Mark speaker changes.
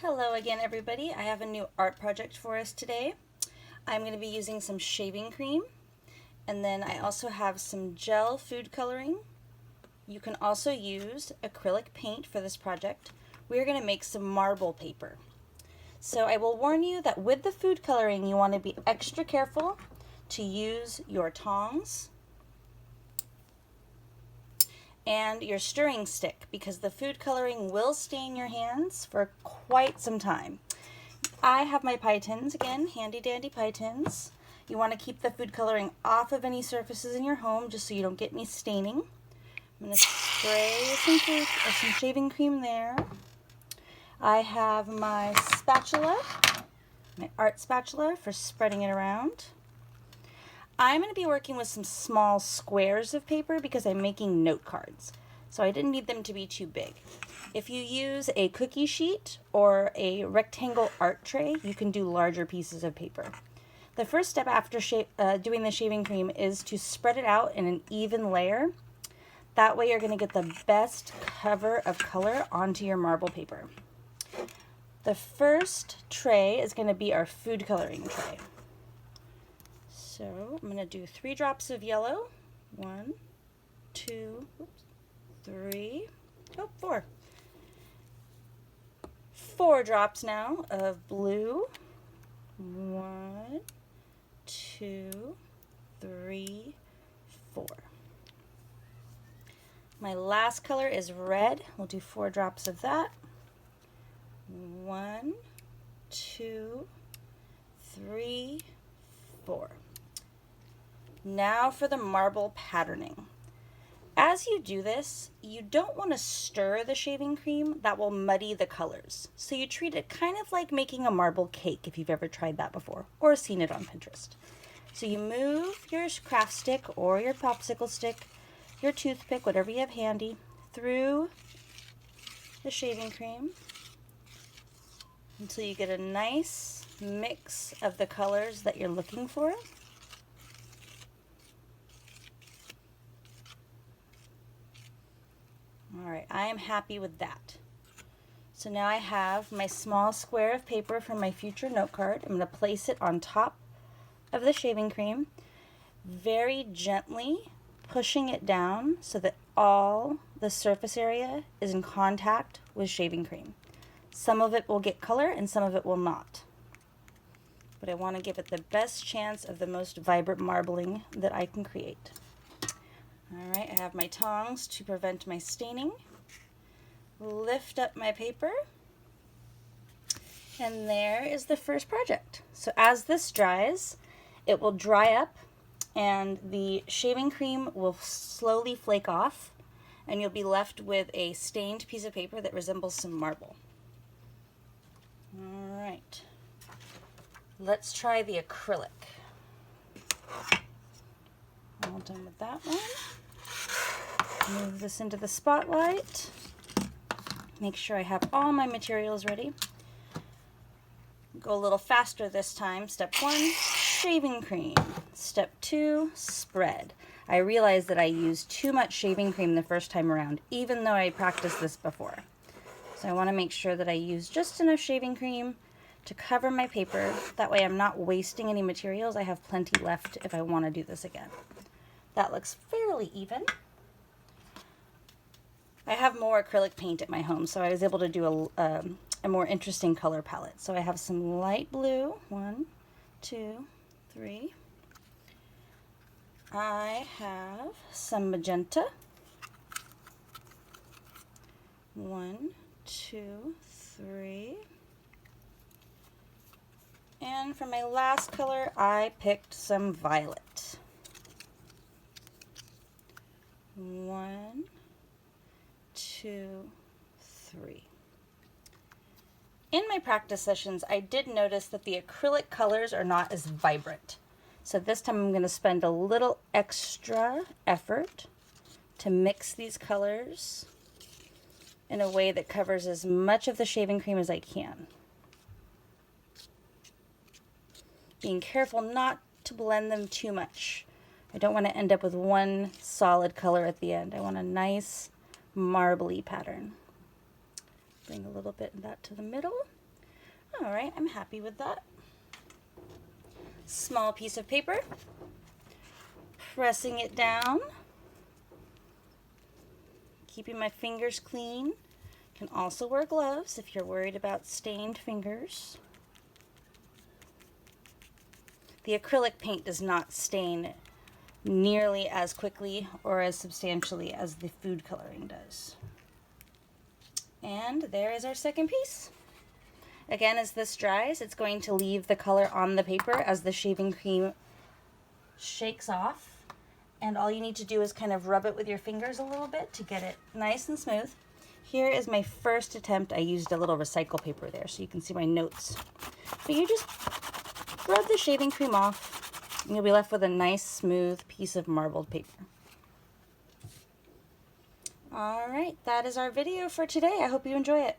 Speaker 1: Hello again, everybody. I have a new art project for us today. I'm going to be using some shaving cream, and then I also have some gel food coloring. You can also use acrylic paint for this project. We're going to make some marble paper. So I will warn you that with the food coloring, you want to be extra careful to use your tongs and your stirring stick, because the food coloring will stain your hands for quite some time. I have my pie tins, again, handy dandy pie tins. You want to keep the food coloring off of any surfaces in your home just so you don't get any staining. I'm going to spray some shaving cream there. I have my spatula, my art spatula for spreading it around. I'm going to be working with some small squares of paper because I'm making note cards, so I didn't need them to be too big. If you use a cookie sheet or a rectangle art tray, you can do larger pieces of paper. The first step after doing the shaving cream is to spread it out in an even layer. That way you're going to get the best cover of color onto your marble paper. The first tray is going to be our food coloring tray. So I'm going to do 3 drops of yellow. 1, 2, 3, 4. 4 drops now of blue. 1, 2, 3, 4. My last color is red. We'll do 4 drops of that. 1, 2, 3, 4. Now for the marble patterning. As you do this, you don't want to stir the shaving cream. That will muddy the colors. So you treat it kind of like making a marble cake, if you've ever tried that before or seen it on Pinterest. So you move your craft stick or your popsicle stick, your toothpick, whatever you have handy, through the shaving cream until you get a nice mix of the colors that you're looking for. Alright, I am happy with that. So now I have my small square of paper from my future note card. I'm going to place it on top of the shaving cream, very gently pushing it down so that all the surface area is in contact with shaving cream. Some of it will get color and some of it will not. But I want to give it the best chance of the most vibrant marbling that I can create. Alright, I have my tongs to prevent my staining. Lift up my paper. And there is the first project. So as this dries, it will dry up and the shaving cream will slowly flake off, and you'll be left with a stained piece of paper that resembles some marble. Alright, let's try the acrylic. All done with that one. Move this into the spotlight. Make sure I have all my materials ready. Go a little faster this time. Step 1, shaving cream. Step 2, spread. I realized that I used too much shaving cream the first time around, even though I practiced this before. So I want to make sure that I use just enough shaving cream to cover my paper. That way I'm not wasting any materials. I have plenty left if I want to do this again. That looks fairly even. I have more acrylic paint at my home, so I was able to do a more interesting color palette. So I have some light blue, 1, 2, 3. I have some magenta, 1, 2, 3. And for my last color, I picked some violet. 1, 2, 3. In my practice sessions, I did notice that the acrylic colors are not as vibrant. So this time I'm going to spend a little extra effort to mix these colors in a way that covers as much of the shaving cream as I can. Being careful not to blend them too much. I don't want to end up with one solid color at the end. I want a nice marbly pattern. Bring a little bit of that to the middle. All right, I'm happy with that. Small piece of paper, pressing it down, keeping my fingers clean. Can also wear gloves if you're worried about stained fingers. The acrylic paint does not stain nearly as quickly or as substantially as the food coloring does. And there is our second piece. Again, as this dries, it's going to leave the color on the paper as the shaving cream shakes off. And all you need to do is kind of rub it with your fingers a little bit to get it nice and smooth. Here is my first attempt. I used a little recycle paper there so you can see my notes. But you just rub the shaving cream off and you'll be left with a nice smooth piece of marbled paper. Alright, that is our video for today. I hope you enjoy it.